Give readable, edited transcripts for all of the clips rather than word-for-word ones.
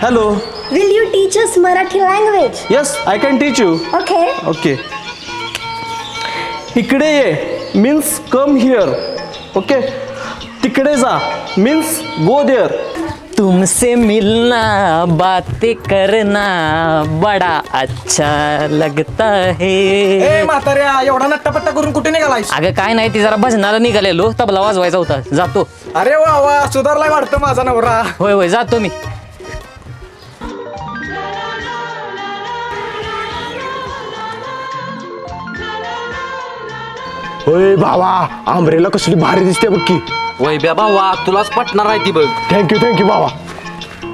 Hello. Will you teach us Marathi language? Yes, I can teach you. Okay. Okay. इकडे ये means come here. Okay. तिकडे जा means go there. तुमसे मिलना बातें करना बड़ा अच्छा लगता है. ए म्हाताऱ्या एवढा नट्टापट्टा करून कुठे निघालायस? अगं काय नाही, ती जरा भजनाला निघालेलो, तबला वाजवायचा होता. जातो. अरे वा वा, सुधारलाय वाटतं माझा नवरा. होय होय जातो मी. होय भावा, आंब्रेला कसली भारी दिसते बघ की. वैभ्या भावा तुलाच पटणार आहे ती बघ. थँक्यू भावा.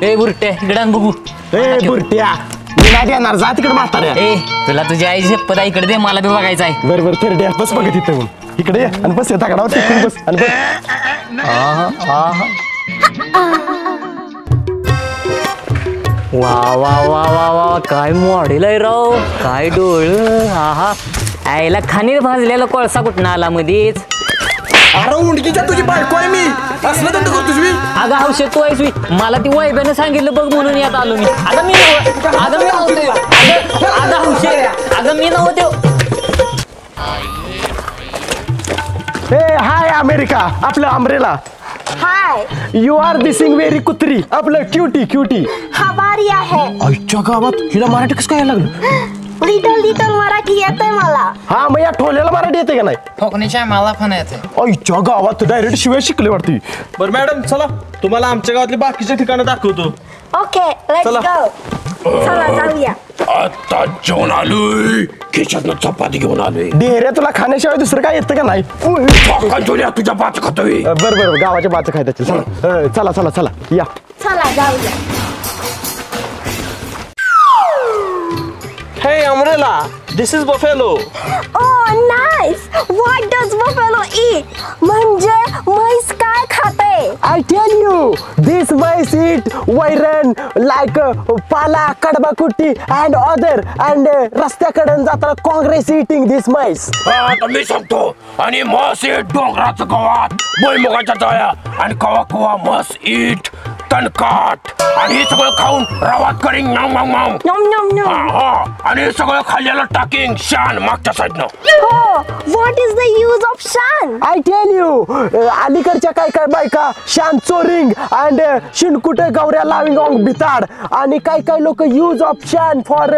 ए बुरट्या इकडे आण बघू. ए बुरट्या, मी नाही देणार, जा तिकडे म्हाताऱ्या. ए तुला तुझ्या आई शपथ इकडे दे, मला बी बघायचं आहे. बरं थेरड्या बस बघ तिथं इकडे ये आणि बस येता कडावर टिकून बस आणि बस. वा वा वा वा वा, काय मॉडेल आहे राव, काय डोळ. हा आईला खाणीत भाजलेला कोळसा कुठं आला मध्येच. अरे उंडकीच्या तुझी बायको आहे मी, असलं तर करतोस मी. अगं हौशेत तू आहेस. मला ती वैभ्यानं सांगितलं बघ म्हणून यात आलो मी. अगं मी नव्हते, अगं हौशेत, अगं मी नव्हते. ए हाय अमेरिका, आपलं आंब्रेला. Hi. यू आर दिसिंग व्हेरी कुत्री, आपलं क्युटी. हवारी आहे. आईच्या गावात हिला मराठी कसं काय लागलं? लिटल मराठी येते मला. हा मग या ठोल्याला मराठी येते का नाही? कोकणीच्या मला पण येते. आईच्या गावात डायरेक्ट शिवाय शिकले वाटते. बरं मॅडम चला, तुम्हाला आमच्या गावातली बाकीचे ठिकाणं दाखवतो. Okay, let's चला. go. चला जाऊया. आता जेवण आलोय, खिशातनं चपाती घेऊन आलोय. डेऱ्या तुला खाण्याशिवाय दुसरं काय येतं का नाही? तुझ्या बाच खातोय. बरं गावाच्या बाच खायचं. चला या. चला जाऊया. Hey Umbrella, this is buffalo. Oh, nice. What does buffalo eat? म्हणजे म्हैस काय खाते? I tell you, this mice eat वैरण like पाला, कडबा कुट्टी and other and रस्त्याकडून जाताना काँग्रेस eating this mice. आता मी सांगतो. आणि म्हस ईट डोंगराचं गवात, भुईमुगाच्या जाळ्या आणि कवा कवा म्हस ईट तणकाट आणि हे सगळं खाऊन रवात करीन नाव Nom nom nom. आणि हे सगळं खाल्लेलं टाकिंग शान मागच्या साईडनं. Oh, what is the use of shan? I tell you, अलीकडच्या काय बायका शान चोरिंग and शिणकुट गौऱ्या लाविंग ऑन भिताड आणि काय लोक यूज ऑफ शान फॉर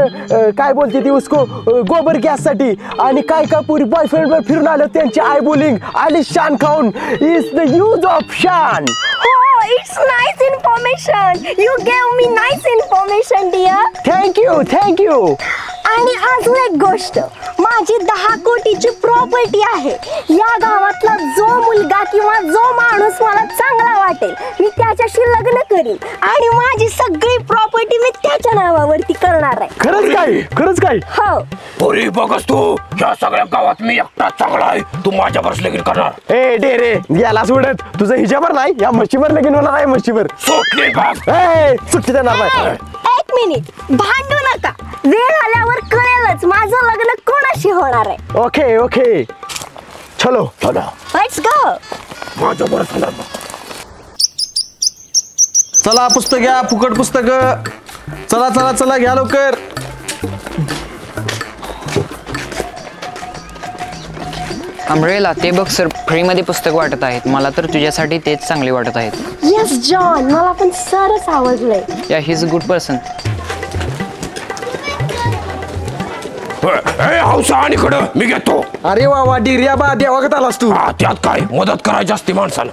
काय बोलते ती उसको गोबर गॅस साठी आणि काय पुरी बॉयफ्रेंड वर फिरून आलं त्यांची आय बोलिंग आणि शान खाऊन इज द यूज ऑफ शान. Oh, it's nice information. You gave me nice information, dear. Thank you. आणि अजून एक गोष्ट, माझी 10 कोटीची प्रॉपर्टी आहे. या गावातला जो मुलगा किंवा जो माणूस मला चांगला वाटेल मी त्याच्याशी लग्न करीन आणि माझी सगळी प्रॉपर्टी मी त्याच्या नावावरती करणार आहे. खरंच काय? हो. पोरी बघस तू, या सगळ्या गावात मी एकटा चांगला आहे. तू माझ्यावर लगीन करणार? ए डेरे याला सोडत, तुझं हिच्यावर नाही या म्हशीवर लगीन होणार आहे. म्हशीवर सुटली बघ. सुट्टी देणार नाही. एक मिनिट, भांडू नका. वेळ आल्यावर कळेलच माझं लग्न कोणाशी होणार आहे. ओके चलो. Let's go. माझ्यावर होणार. चला पुस्तक घ्या, फुकट पुस्तक. चला घ्या लवकर. अमरेला ते बघ सर, फ्रीमध्ये पुस्तक वाटत आहेत. मला तर तुझ्यासाठी तेच चांगले वाटत आहेत. येस जॉन, मला पण सरच आवडलंय. या he is a good person. Hausa आणि कडं मी घेतो. अरे वा डिर्या बा देवागत आलास तू. त्यात काय मदत करायची असते माणसाला.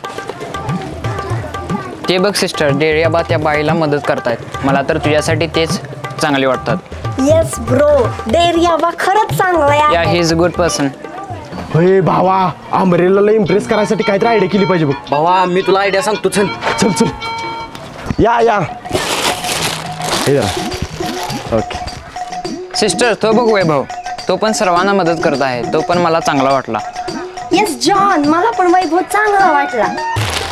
ते बघ सिस्टर, डेरियाबा त्या बाईला मदत करतायत. मला तर तुझ्यासाठी तेच चांगले वाटतात. येस ब्रो, डेरियाबा खरंच चांगला या आहे. He is a good person. होय भावा, आंब्रेला इम्प्रेस करायसाठी काहीतरी आयडिया केली पाहिजे बघ. भावा मी तुला आयडिया सांगतो. चल या हे जरा. ओके सिस्टर, तो बघ वैभव, तो पण सर्वांना मदत करत आहे. तो पण मला चांगला वाटला. येस जॉन, मला पण वैभव चांगला वाटला.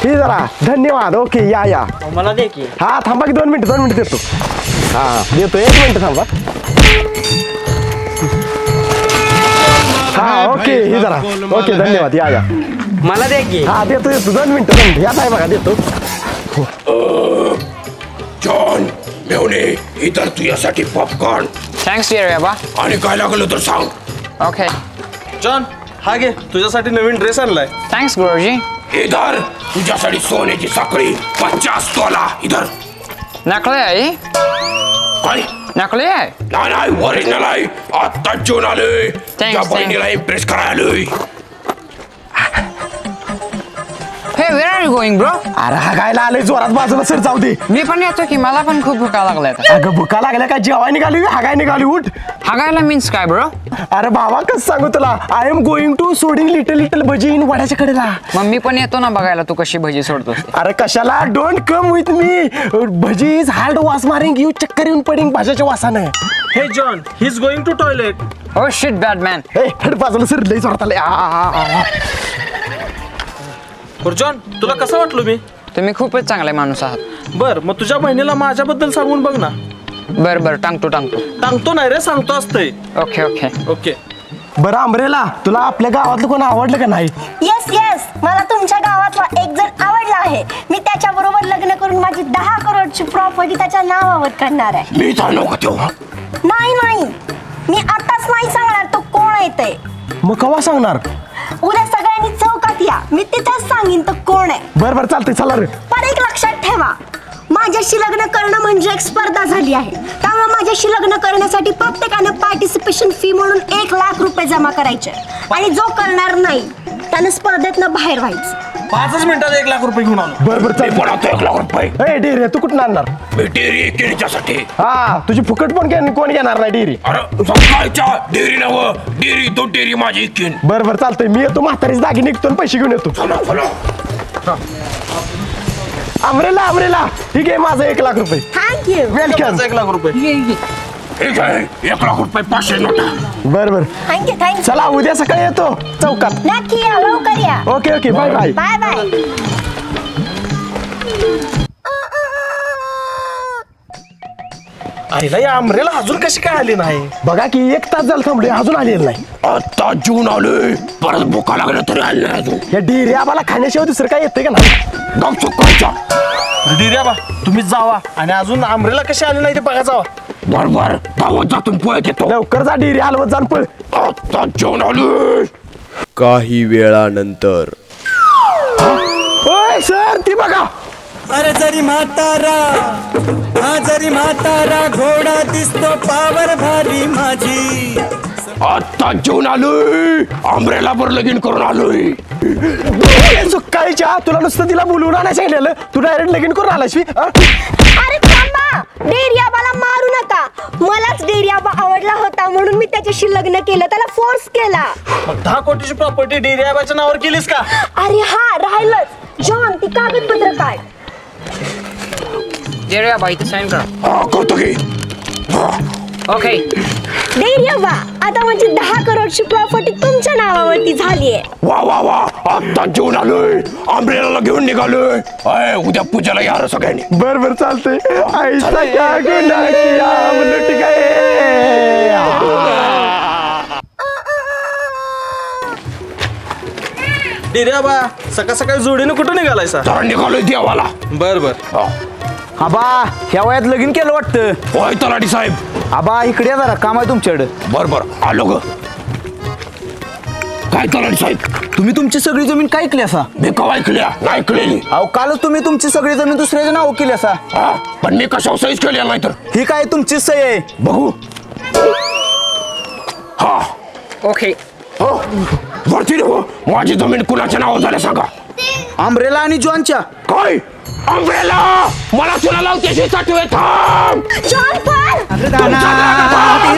हे जरा धन्यवाद. ओके या. मला दे की. हा थांबा की 2 मिनिट देतो. हा देतो, 1 मिनिट थांबा. हा ओके हे जरा. ओके धन्यवाद या. मला दे की. हा देतो 2 मिनिट या. काय बघा देतो. जॉन मेवणे इतर तुझ्यासाठी पॉपकॉर्न थँक्स डिअर बाबा. आणि काय लागलं तर सांग. ओके. जॉन हा घे तुझ्यासाठी नवीन ड्रेस आणलाय. थँक्स गुरुजी. इधर तुझ्यासाठी सोन्याची साखळी 50 तोला. इधर नकली आहे. काय नकली आहे. नाही ओरिजिनल आहे. आता जेवण आलोय. त्या बहिणीला इम्प्रेस करायला आलोय. हे वेर आर यू गोइंग ब्रो? अरे हागायला आले जोरात बाजूला सर जाऊ दे. मी पण येतो की मला पण खूप भुका लागलाय. अगं भुका लागल्या का जेवाय निघाली हागाय निघाली उठ. हागायला मीन्स काय ब्रो? अरे बाबा कसं सांगू तुला आय एम गोइंग टू सोडिंग लिटल लिटल भजी इन वड्याच्या कडेला. मग मी पण येतो ना बघायला तू कशी भजी सोडतोस. अरे कशाला डोंट कम विथ मी. भजी इज हार्ड वास मारिंग यू चक्कर येऊन पडिंग भाज्याच्या वासानं. Hey John he is going to toilet. Oh shit bad man. हे हड बाजूला सर लई जोरात आले. जॉन तुला कसं वाटलो मी? तुम्ही खूपच चांगले माणूस आहात. बर मग तुझ्या बहिणीला माझ्याबद्दल सांगून बघ ना. बर बर टांगतो. सांगतो नाही रे सांगतो असतंय. Okay okay. ओके बरं अमरेला तुला आपल्या गावातलं कोण आवडलं का नाही? येस येस मला तुमच्या गावातला एक जण आवडला आहे. मी त्याच्याबरोबर लग्न करून माझी 10 करोडची प्रॉपर्टी त्याच्या नावावर करणार आहे. मी तर नको तेव्हा. नाही मी आताच नाही सांगणार तो कोण येते. मग कवा सांगणार? उद्या सगळ्यांनी चौकात या मी तिथेच सांगीन तो कोण आहे. बरं चालतंय चला रे. पण एक लक्षात ठेवा माझ्याशी लग्न करणं म्हणजे एक स्पर्धा झाली आहे. त्यामुळे माझ्याशी लग्न करण्यासाठी प्रत्येकाने पार्टिसिपेशन फी म्हणून 1 लाख रुपये जमा करायचे आणि जो करणार नाही त्याने स्पर्धेतनं बाहेर व्हायचं. 5 मिनिटात 1 लाख रुपये घेऊन आलो. बरं मी पण आता 1 लाख रुपये. ए डेरी तू कुठून आणणार? मी डेअरी केळीच्यासाठी. हा तुझी फुकट पण कोण घेणार नाही डेरी. अरे सकाळच्या डेअरी नव डेअरी तो डेअरी माझी इकीन. बरं चालतंय मी येतो म्हातारीच दागी निघतो आणि पैसे घेऊन येतो. चला अमरेला ठीक आहे माझं 1 लाख रुपये. थँक्यू. वेलकम. 1 लाख रुपये. ठीक आहे 1 लाख रुपये 500 नोटा. बरं थँक्यू. चला उद्या सकाळी येतो चौकात. नक्की या लवकर या. Okay bye bye. बाय. आईला या आमरेला अजून कशी काय आली नाही? बघा की 1 तास झालं थांबलोय अजून आलेलं नाही. आता जेवण आलोय. परत भुका लागल्या तरी आले नाही अजून. या डेरी आम्हाला खाण्याशिवाय दुसरं काय येतंय का नाही? गाव चुकायच्या. डिर्या बा तुम्हीच जावा आणि अजून आमरेला कशी आली नाही ते बघा जावा. बरोबर गावात जातून पळत येतो. लवकर जा डेरी हलवत जाण पळ. आता जेवण आलोय. काही वेळानंतर ओय सर ती बघा. अरे जरी म्हातारा घोडा दिसतो पावर भारी माझी. आता जेवण आलोय. आंब्रेला बर लगीन करून आलोय. सुकाळीच्या तुला नुसतं तिला बोलवून आणायला सांगितलेलं तू डायरेक्ट लगीन करून आलास. अरे थांबा डेरियाबाला मारू नका. मलाच डेरियाबा आवडला होता म्हणून मी त्याच्याशी लग्न केलं त्याला फोर्स केला. मग 10 कोटीची प्रॉपर्टी डेरियाबाच्या नावावर केलीस का? अरे हा राहिलंच. जॉन ती कागदपत्र काढ. डेरिया बाई साइन करा. करतो की. ओके. डेरियाबा आता माझी 10 करोडची प्रॉपर्टी तुमच्या नावावरती झालीये. वा आता जेवण आलोय. आंब्रेला घेऊन निघालोय. उद्या पूजाला या रे सगळ्यांनी. बरं चालतंय. ऐसा क्या गुन्हा किया हम लुट गए. डिर्या बा सकाळी जोडीनं कुठं निघालायसा? जरा निघालोय देवाला. बर आबा ह्या वयात लगीन केलं वाटतं. होय तलाठी साहेब. आबा इकडे या जरा काम आहे तुमच्याकडे. बर आलो ग. काय तलाठी साहेब तुम्ही तुमची सगळी जमीन काय ऐकली असा? मी कवा ऐकल्या नाही ऐकलेली. अहो कालच तुम्ही तुमची सगळी जमीन दुसऱ्याच्या नाव केली असा. पण मी कशावर सहीच केल्या नाही तर. ही काय तुमची सही आहे? बघू. हा ओके. हो वरती हो. माझी जमीन कुणाच्या नावावर झाल्या सांगा. आंब्रेला आणि जॉनच्या. काय आंब्रेला मला तुला लावते साठवे थांब. जॉन पण तुमच्या जागा